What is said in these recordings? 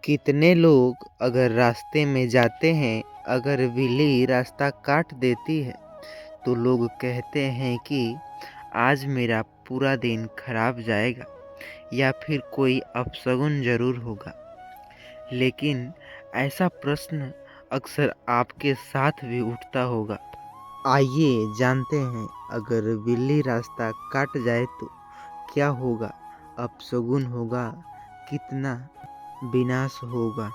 कितने लोग अगर रास्ते में जाते हैं, अगर बिल्ली रास्ता काट देती है, तो लोग कहते हैं कि आज मेरा पूरा दिन खराब जाएगा या फिर कोई अपशगुन ज़रूर होगा। लेकिन ऐसा प्रश्न अक्सर आपके साथ भी उठता होगा। आइए जानते हैं, अगर बिल्ली रास्ता काट जाए तो क्या होगा? अपशगुन होगा? कितना विनाश होगा?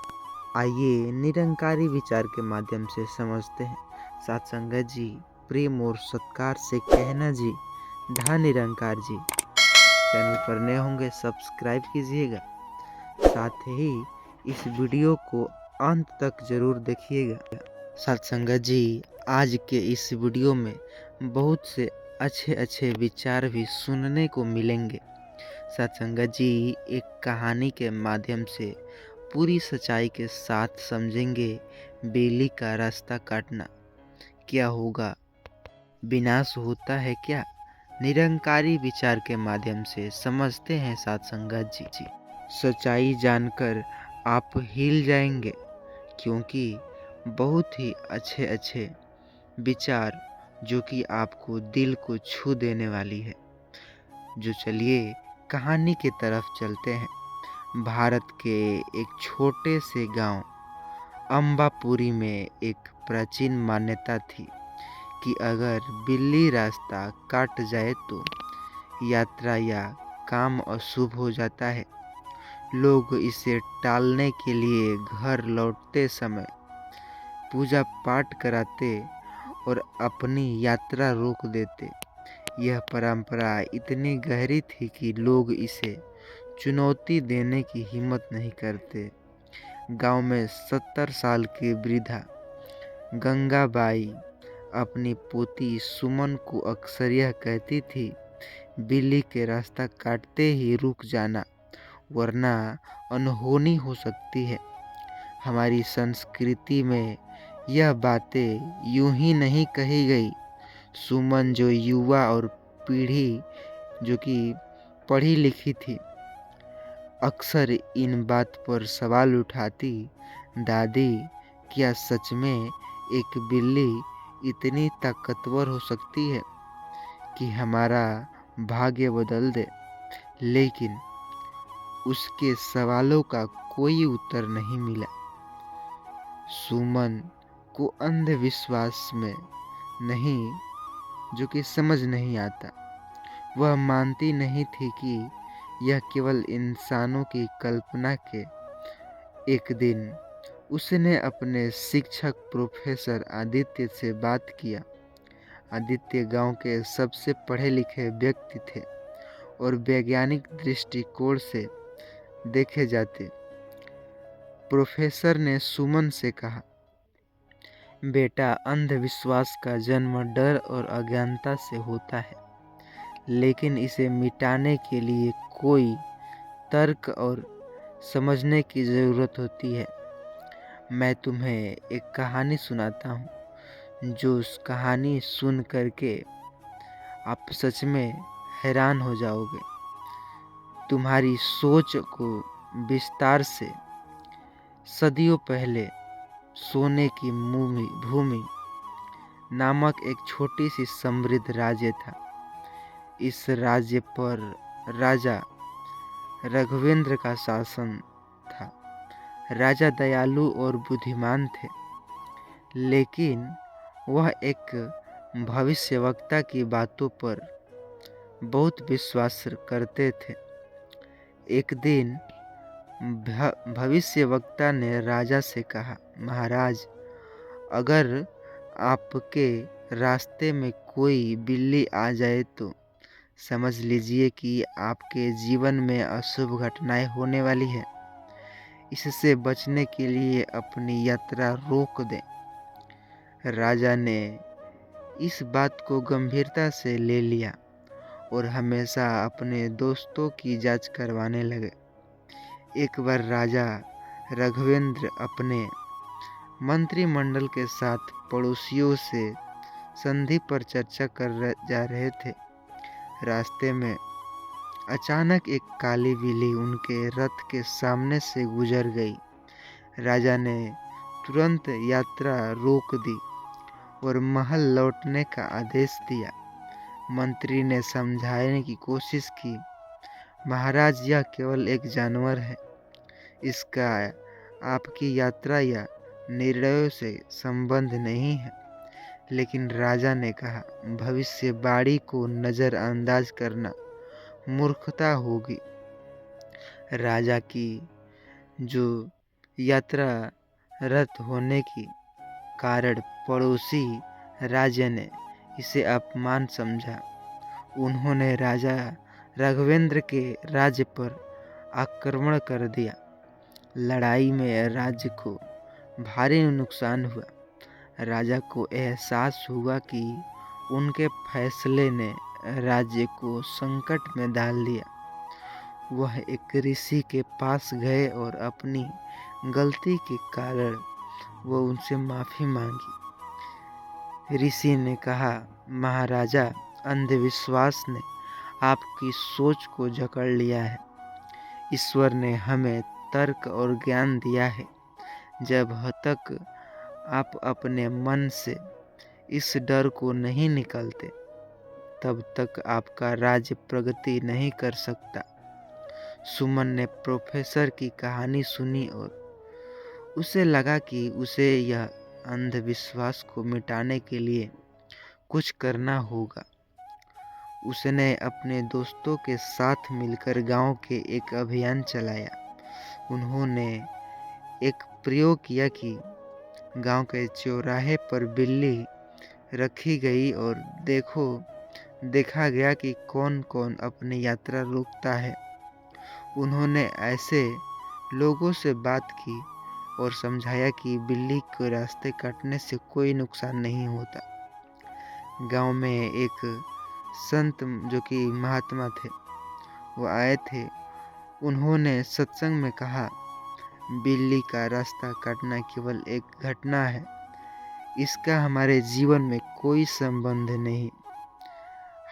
आइए निरंकारी विचार के माध्यम से समझते हैं। साथ संगत जी, प्रेम और सत्कार से कहना जी, धन निरंकार जी। चैनल पर नए होंगे सब्सक्राइब कीजिएगा, साथ ही इस वीडियो को अंत तक जरूर देखिएगा। साथ संगत जी, आज के इस वीडियो में बहुत से अच्छे अच्छे विचार भी सुनने को मिलेंगे। साथ संगत जी, एक कहानी के माध्यम से पूरी सच्चाई के साथ समझेंगे बिल्ली का रास्ता काटना क्या होगा, विनाश होता है क्या? निरंकारी विचार के माध्यम से समझते हैं साथ संगत जी। सच्चाई जानकर आप हिल जाएंगे, क्योंकि बहुत ही अच्छे अच्छे विचार जो कि आपको दिल को छू देने वाली है। जो चलिए कहानी की तरफ चलते हैं। भारत के एक छोटे से गांव अम्बापुरी में एक प्राचीन मान्यता थी कि अगर बिल्ली रास्ता काट जाए तो यात्रा या काम अशुभ हो जाता है। लोग इसे टालने के लिए घर लौटते समय पूजा पाठ कराते और अपनी यात्रा रोक देते। यह परंपरा इतनी गहरी थी कि लोग इसे चुनौती देने की हिम्मत नहीं करते। गांव में 70 साल की वृद्धा गंगाबाई अपनी पोती सुमन को अक्सर यह कहती थी, बिल्ली के रास्ता काटते ही रुक जाना, वरना अनहोनी हो सकती है। हमारी संस्कृति में यह बातें यूं ही नहीं कही गई। सुमन जो युवा और पीढ़ी जो कि पढ़ी लिखी थी, अक्सर इन बात पर सवाल उठाती, दादी क्या सच में एक बिल्ली इतनी ताकतवर हो सकती है कि हमारा भाग्य बदल दे? लेकिन उसके सवालों का कोई उत्तर नहीं मिला। सुमन को अंधविश्वास में नहीं, जो कि समझ नहीं आता। वह मानती नहीं थी कि यह केवल इंसानों की कल्पना के। एक दिन उसने अपने शिक्षक प्रोफेसर आदित्य से बात किया। आदित्य गांव के सबसे पढ़े लिखे व्यक्ति थे और वैज्ञानिक दृष्टिकोण से देखे जाते। प्रोफेसर ने सुमन से कहा, बेटा, अंधविश्वास का जन्म डर और अज्ञानता से होता है, लेकिन इसे मिटाने के लिए कोई तर्क और समझने की ज़रूरत होती है। मैं तुम्हें एक कहानी सुनाता हूँ, जो उस कहानी सुन करके आप सच में हैरान हो जाओगे। तुम्हारी सोच को विस्तार से सदियों पहले सोने की भूमि नामक एक छोटी सी समृद्ध राज्य था। इस राज्य पर राजा रघुवेंद्र का शासन था। राजा दयालु और बुद्धिमान थे, लेकिन वह एक भविष्यवक्ता की बातों पर बहुत विश्वास करते थे। एक दिन भविष्यवक्ता ने राजा से कहा, महाराज, अगर आपके रास्ते में कोई बिल्ली आ जाए तो समझ लीजिए कि आपके जीवन में अशुभ घटनाएं होने वाली है। इससे बचने के लिए अपनी यात्रा रोक दें। राजा ने इस बात को गंभीरता से ले लिया और हमेशा अपने दोस्तों की जांच करवाने लगे। एक बार राजा रघुवेंद्र अपने मंत्रिमंडल के साथ पड़ोसियों से संधि पर चर्चा कर जा रहे थे। रास्ते में अचानक एक काली बिल्ली उनके रथ के सामने से गुजर गई। राजा ने तुरंत यात्रा रोक दी और महल लौटने का आदेश दिया। मंत्री ने समझाने की कोशिश की, महाराज यह केवल एक जानवर है, इसका आपकी यात्रा या निर्णयों से संबंध नहीं है। लेकिन राजा ने कहा, भविष्यवाणी को नज़रअंदाज करना मूर्खता होगी। राजा की जो यात्रा रद्द होने के कारण पड़ोसी राज्य ने इसे अपमान समझा। उन्होंने राजा राघवेंद्र के राज्य पर आक्रमण कर दिया। लड़ाई में राज्य को भारी नुकसान हुआ। राजा को एहसास हुआ कि उनके फैसले ने राज्य को संकट में डाल दिया। वह एक ऋषि के पास गए और अपनी गलती के कारण वह उनसे माफ़ी मांगी। ऋषि ने कहा, महाराजा, अंधविश्वास ने आपकी सोच को जकड़ लिया है। ईश्वर ने हमें तर्क और ज्ञान दिया है। जब तक आप अपने मन से इस डर को नहीं निकालते, तब तक आपका राज्य प्रगति नहीं कर सकता। सुमन ने प्रोफेसर की कहानी सुनी और उसे लगा कि उसे यह अंधविश्वास को मिटाने के लिए कुछ करना होगा। उसने अपने दोस्तों के साथ मिलकर गांव के एक अभियान चलाया। उन्होंने एक प्रयोग किया कि गांव के चौराहे पर बिल्ली रखी गई और देखा गया कि कौन कौन अपनी यात्रा रोकता है। उन्होंने ऐसे लोगों से बात की और समझाया कि बिल्ली को रास्ते काटने से कोई नुकसान नहीं होता। गांव में एक संत जो कि महात्मा थे, वो आए थे। उन्होंने सत्संग में कहा, बिल्ली का रास्ता काटना केवल एक घटना है, इसका हमारे जीवन में कोई संबंध नहीं।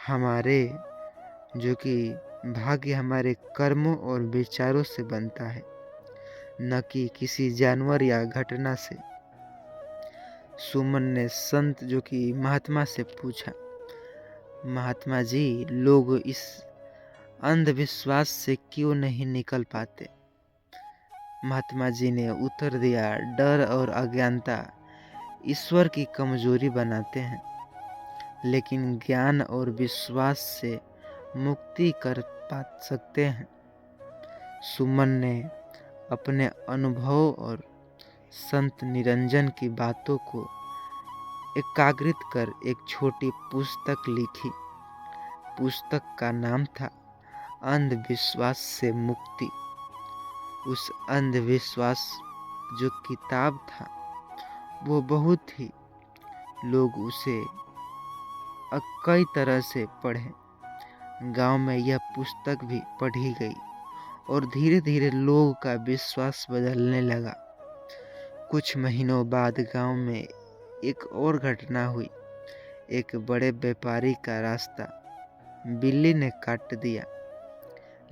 हमारे जो कि भाग्य हमारे कर्मों और विचारों से बनता है, न कि किसी जानवर या घटना से। सुमन ने संत जो कि महात्मा से पूछा, महात्मा जी, लोग इस अंधविश्वास से क्यों नहीं निकल पाते? महात्मा जी ने उत्तर दिया, डर और अज्ञानता ईश्वर की कमजोरी बनाते हैं, लेकिन ज्ञान और विश्वास से मुक्ति कर पा सकते हैं। सुमन ने अपने अनुभव और संत निरंजन की बातों को एकाग्रित कर एक छोटी पुस्तक लिखी। पुस्तक का नाम था अंधविश्वास से मुक्ति। उस अंधविश्वास जो किताब था, वो बहुत ही लोग उसे कई तरह से पढ़े। गांव में यह पुस्तक भी पढ़ी गई और धीरे धीरे लोगों का विश्वास बदलने लगा। कुछ महीनों बाद गांव में एक और घटना हुई। एक बड़े व्यापारी का रास्ता बिल्ली ने काट दिया,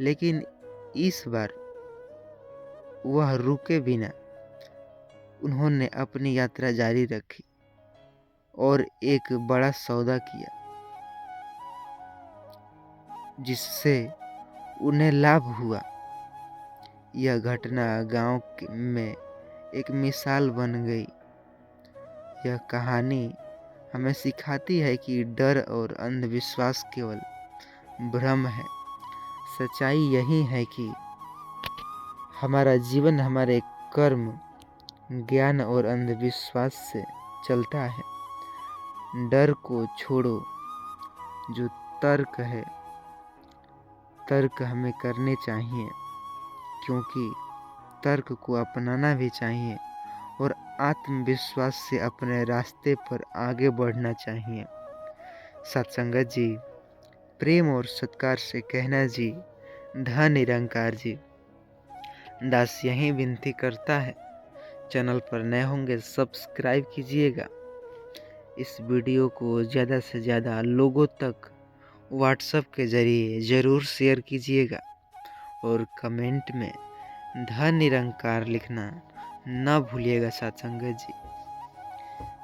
लेकिन इस बार वह रुके बिना उन्होंने अपनी यात्रा जारी रखी और एक बड़ा सौदा किया, जिससे उन्हें लाभ हुआ। यह घटना गांव में एक मिसाल बन गई। यह कहानी हमें सिखाती है कि डर और अंधविश्वास केवल भ्रम है। सच्चाई यही है कि हमारा जीवन हमारे कर्म, ज्ञान और अंधविश्वास से चलता है। डर को छोड़ो, जो तर्क है, तर्क हमें करने चाहिए, क्योंकि तर्क को अपनाना भी चाहिए और आत्मविश्वास से अपने रास्ते पर आगे बढ़ना चाहिए। सत्संगत जी, प्रेम और सत्कार से कहना जी, धन निरंकार जी। दास यही विनती करता है, चैनल पर नए होंगे सब्सक्राइब कीजिएगा। इस वीडियो को ज़्यादा से ज़्यादा लोगों तक व्हाट्सएप के ज़रिए ज़रूर शेयर कीजिएगा और कमेंट में धन निरंकार लिखना ना भूलिएगा सत्संगत जी।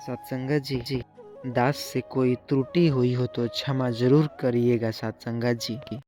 सत्संगत जी, दास से कोई त्रुटि हुई हो तो क्षमा ज़रूर करिएगा सत्संगत जी।